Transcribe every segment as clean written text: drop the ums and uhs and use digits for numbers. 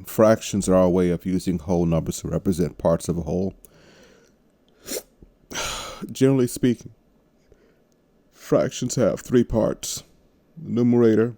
Fractions are our way of using whole numbers to represent parts of a whole. Generally speaking, fractions have three parts: the numerator,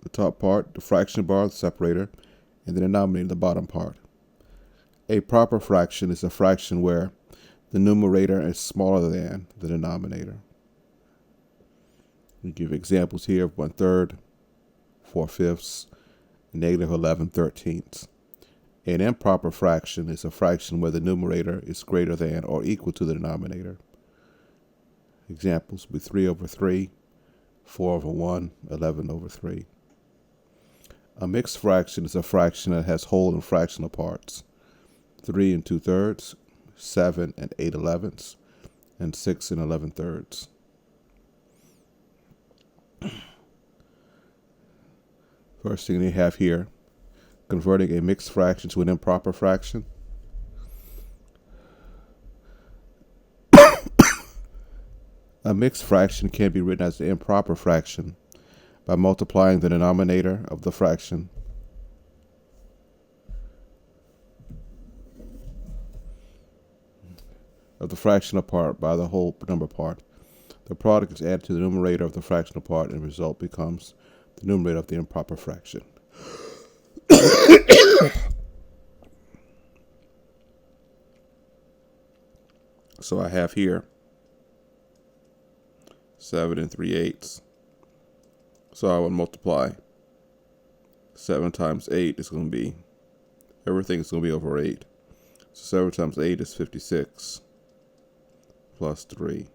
the top part, the fraction bar, the separator, and the denominator, the bottom part. A proper fraction is a fraction where the numerator is smaller than the denominator. We give examples here of 1/3, 4/5, -11/13. An improper fraction is a fraction where the numerator is greater than or equal to the denominator. Examples would be 3/3, 4/1, 11/3. A mixed fraction is a fraction that has whole and fractional parts: 3 2/3, 7 8/11, and 6 11/3. First thing they have here, converting a mixed fraction to an improper fraction. A mixed fraction can be written as an improper fraction by multiplying the denominator of the fraction part by the whole number part. The product is added to the numerator of the fractional part, and the result becomes the numerator of the improper fraction. So I have here 7 3/8. So I would multiply 7 times 8 is going to be, everything is going to be over 8. So 7 times 8 is 56 plus 3.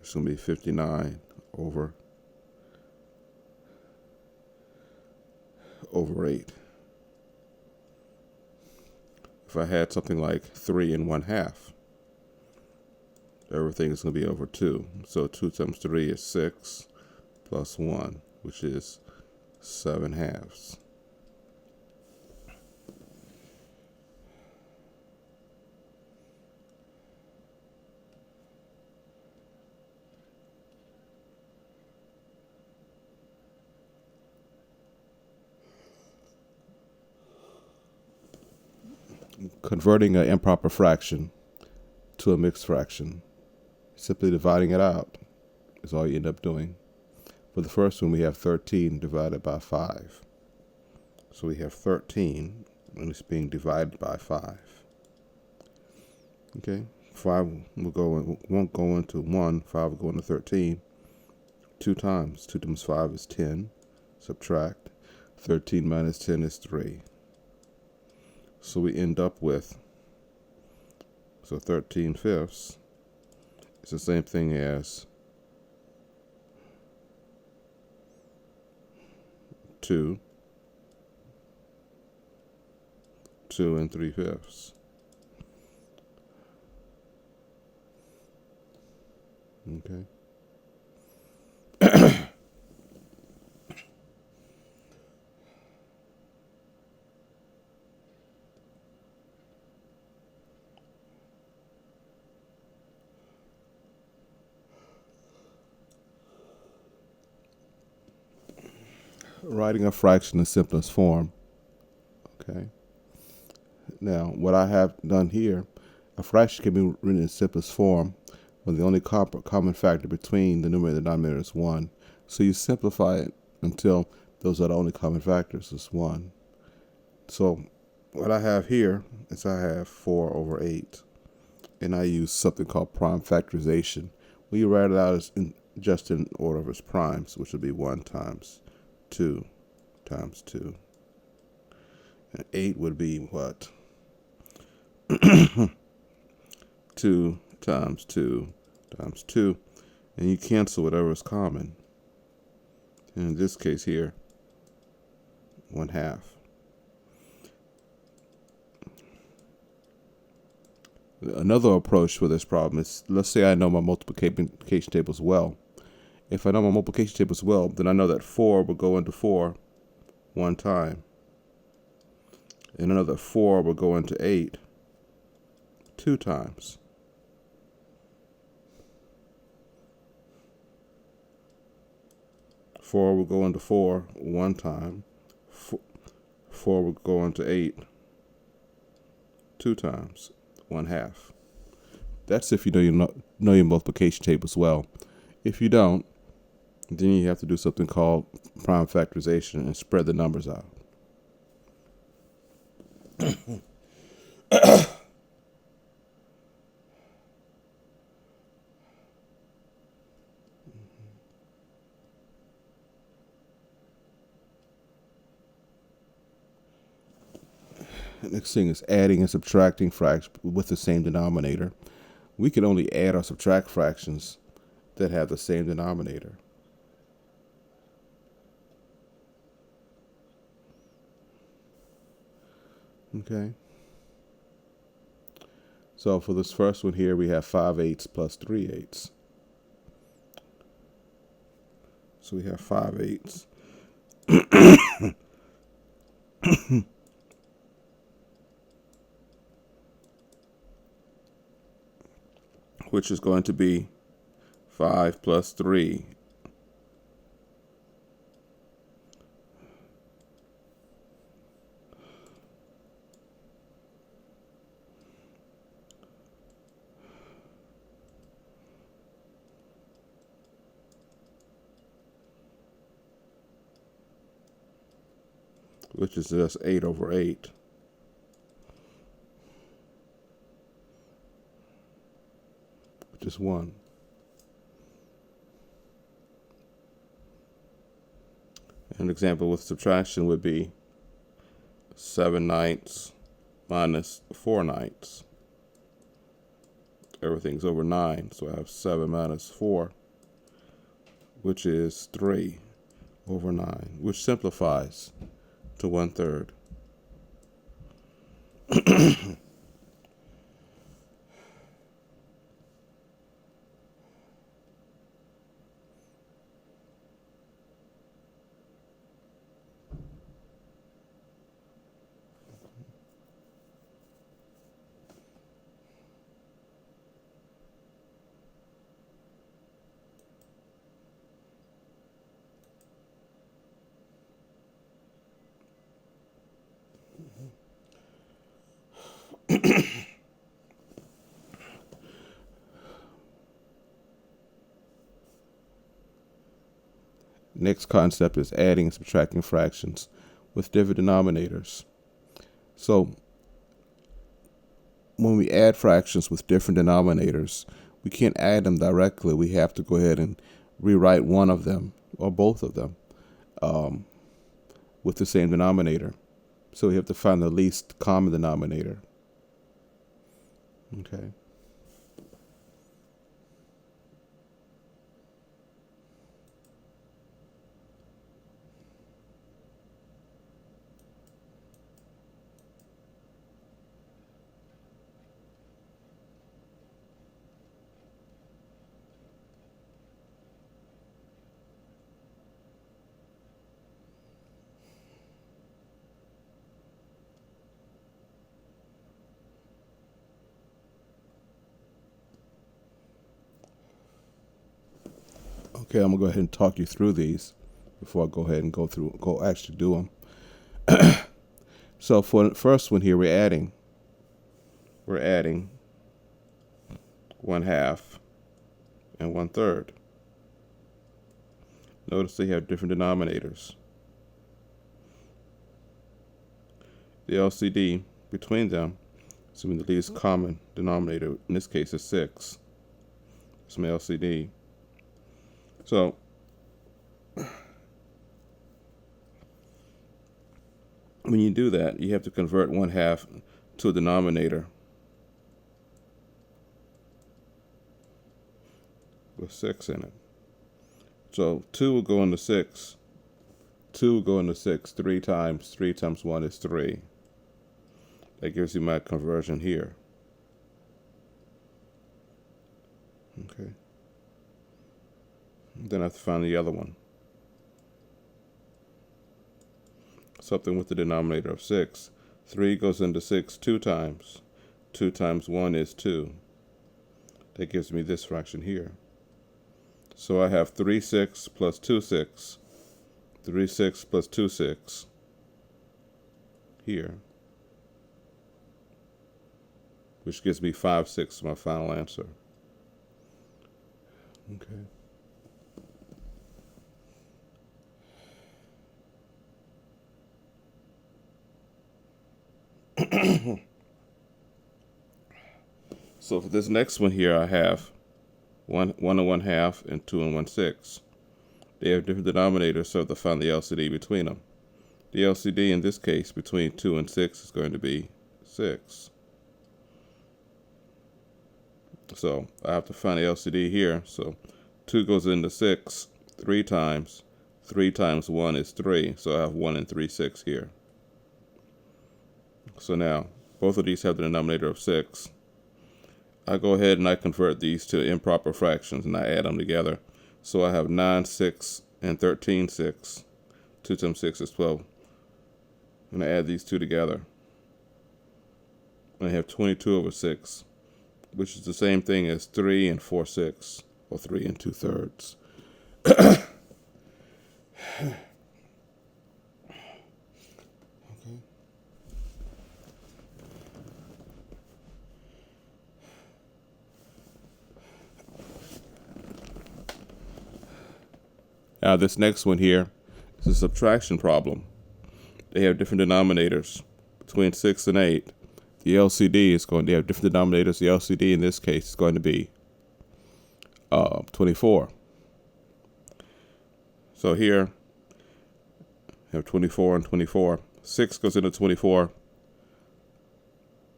It's going to be 59 over 8. If I had something like 3 1/2, everything is going to be over 2. So 2 times 3 is 6 plus 1, which is 7/2. Converting an improper fraction to a mixed fraction, simply dividing it out is all you end up doing. For the first one, we have 13 divided by 5. So we have 13, and it's being divided by 5. Okay, 5 won't go into 1, 5 will go into 13. 2 times 5 is 10. Subtract. 13 minus 10 is 3. So we end up with, 13/5 is the same thing as 2 3/5. Okay. Writing a fraction in simplest form. Okay. Now, what I have done here, a fraction can be written in simplest form when the only common factor between the numerator and the denominator is 1. So you simplify it until those are the only common factors is 1. So what I have here is I have 4/8, and I use something called prime factorization. We write it out as just in order of its primes, which would be 1 times 2 times 2. And 8 would be what? 2 times 2 times 2. And you cancel whatever is common. And in this case here, 1/2. Another approach for this problem is, let's say I know my multiplication tables well. If I know my multiplication tables well, then I know that 4 will go into 4 one time. And I know that 4 will go into 8 2 times. Four will go into 4 one time. 4 would go into 8 2 times, 1/2. That's if you know your multiplication tables well. If you don't, then you have to do something called prime factorization and spread the numbers out. Next thing is adding and subtracting fractions with the same denominator. We can only add or subtract fractions that have the same denominator. Okay. So for this first one here, we have 5/8 plus 3/8. So we have 5/8. Which is going to be 5 plus 3. Which is just 8/8. Which is 1. An example with subtraction would be 7/9 minus 4/9. Everything's over 9, so I have 7 minus 4, which is 3/9, which simplifies to 1/3. Next concept is adding and subtracting fractions with different denominators. So when we add fractions with different denominators, we can't add them directly. We have to go ahead and rewrite one of them or both of them with the same denominator. So we have to find the least common denominator. Okay. Okay, I'm gonna go ahead and talk you through these before I go ahead and go actually do them. So for the first one here, we're adding 1/2 and 1/3. Notice they have different denominators. The LCD between them, assuming the least common denominator in this case is 6. It's my LCD. So when you do that, you have to convert 1/2 to a denominator with 6 in it. So 2 will go into 6. 2 will go into 6 3 times. 3 times 1 is 3. That gives you my conversion here. Okay. Then I have to find the other one. Something with the denominator of 6. 3 goes into 6 2 times. 2 times 1 is 2. That gives me this fraction here. So I have 3/6 plus 2/6. 3/6 plus 2/6. here, which gives me 5/6 my final answer. Okay. So for this next one here, I have 1 1½ and 2 1/6. They have different denominators, so I have to find the LCD between them. The LCD in this case between 2 and 6 is going to be 6. So I have to find the LCD here. So 2 goes into 6 3 times. 3 times 1 is 3. So I have 1 and 3/6 here. So now both of these have the denominator of 6. I go ahead and I convert these to improper fractions and I add them together. So I have 9/6 and 13/6. 2 times 6 is 12. And I add these two together. And I have 22/6, which is the same thing as 3 and 4/6, or 3 and 2/3. Now this next one here is a subtraction problem. They have different denominators between 6 and 8. The LCD is going to have different denominators. The LCD in this case is going to be 24. So here I have 24 and 24. 6 goes into 24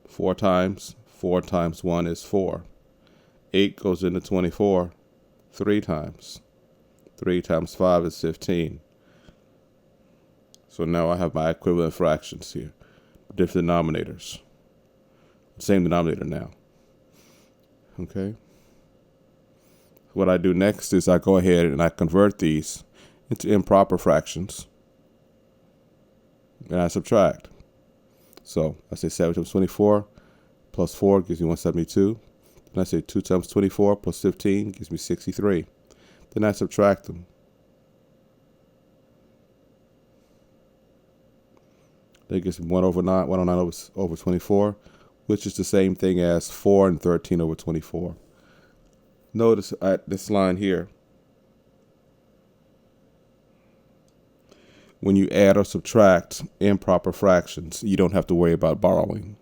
4 times. 4 times 1 is 4. 8 goes into 24 3 times. 3 times 5 is 15. So now I have my equivalent fractions here. Different denominators. Same denominator now. Okay. What I do next is I go ahead and I convert these into improper fractions. And I subtract. So I say 7 times 24 plus 4 gives me 172. Then I say 2 times 24 plus 15 gives me 63. Then I subtract them. That gives me 1/9, 109 over 24, which is the same thing as 4 and 13 over 24. Notice at this line here, when you add or subtract improper fractions, you don't have to worry about borrowing.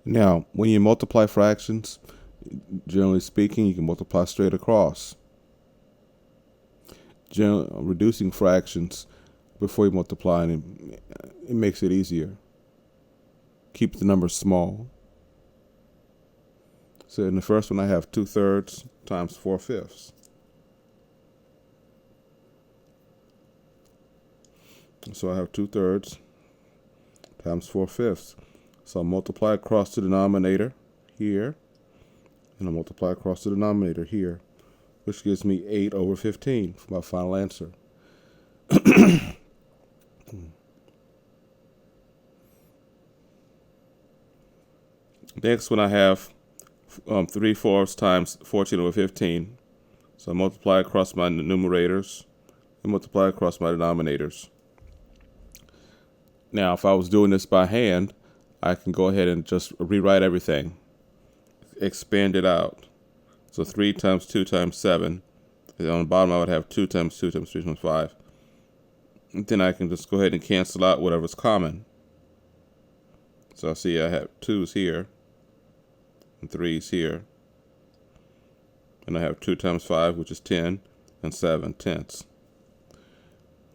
Now, when you multiply fractions, generally speaking, you can multiply straight across. Reducing fractions before you multiply, it makes it easier. Keep the numbers small. So in the first one, I have 2/3 times 4/5. So I have 2/3 times 4/5. So I'll multiply across the denominator here, and I'll multiply across the denominator here, which gives me 8 over 15 for my final answer. Next one I have 3/4 times 14 over 15. So I multiply across my numerators and multiply across my denominators. Now, if I was doing this by hand, I can go ahead and just rewrite everything, expand it out. So 3 times 2 times 7. And on the bottom, I would have 2 times 2 times 3 times 5. And then I can just go ahead and cancel out whatever's common. So I see I have 2's here and 3's here. And I have 2 times 5, which is 10, and 7 tenths.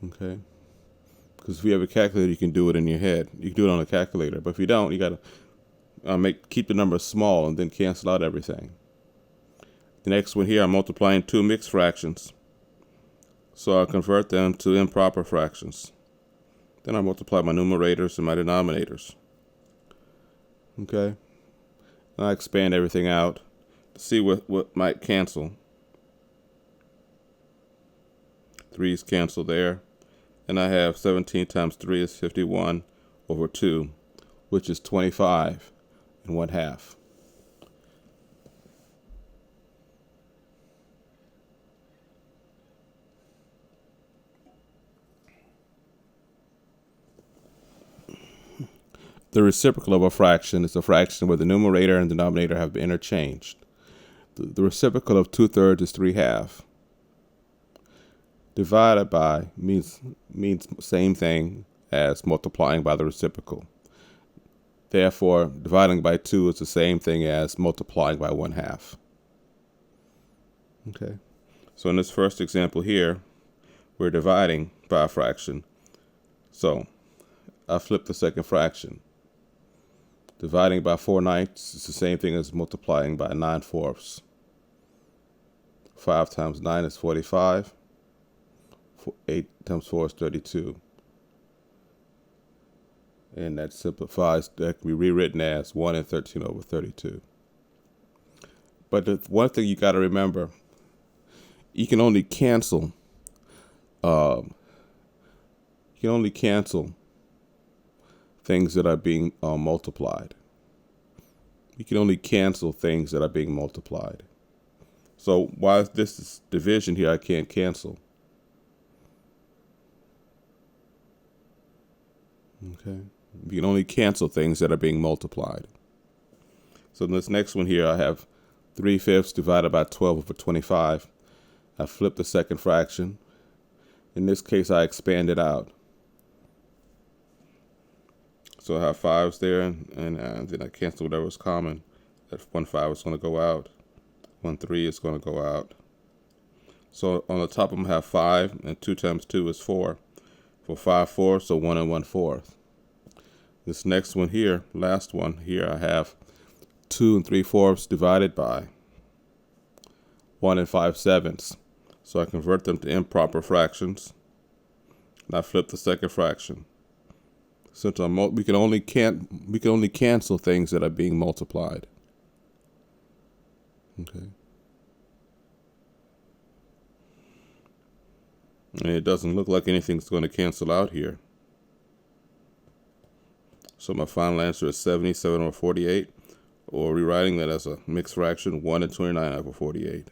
Okay. Because if you have a calculator, you can do it in your head. You can do it on a calculator. But if you don't, you got to keep the numbers small and then cancel out everything. The next one here, I'm multiplying two mixed fractions. So I'll convert them to improper fractions. Then I multiply my numerators and my denominators. Okay. And I expand everything out to see what might cancel. 3's cancel there. And I have 17 times 3 is 51 over 2, which is 25 and 1/2. The reciprocal of a fraction is a fraction where the numerator and denominator have been interchanged. The reciprocal of 2/3 is 3/2. Divided by means same thing as multiplying by the reciprocal. Therefore, dividing by 2 is the same thing as multiplying by 1/2. Okay. So in this first example here, we're dividing by a fraction. So I flip the second fraction. Dividing by 4/9 is the same thing as multiplying by 9/4. 5 times 9 is 45. 8 times 4 is 32. And that simplifies, that can be rewritten as 1 and 13 over 32. But the one thing you got to remember, you can only cancel things that are being multiplied. You can only cancel things that are being multiplied. So while this is division here, I can't cancel. Okay. You can only cancel things that are being multiplied. So in this next one here, I have 3/5 divided by 12 over 25. I flip the second fraction. In this case, I expand it out. So I have 5s there, and then I cancel whatever is common. That 1/5 is going to go out. 1/3 is going to go out. So on the top of them, I have 5, and 2 times 2 is 4. For 5/4, so 1 and 1/4. This next one here, last one here, I have 2 3/4 divided by 1 and 5/7. So I convert them to improper fractions, and I flip the second fraction. Since we can only cancel things that are being multiplied. Okay. And it doesn't look like anything's going to cancel out here. So my final answer is 77 over 48, or rewriting that as a mixed fraction, 1 and 29 over 48.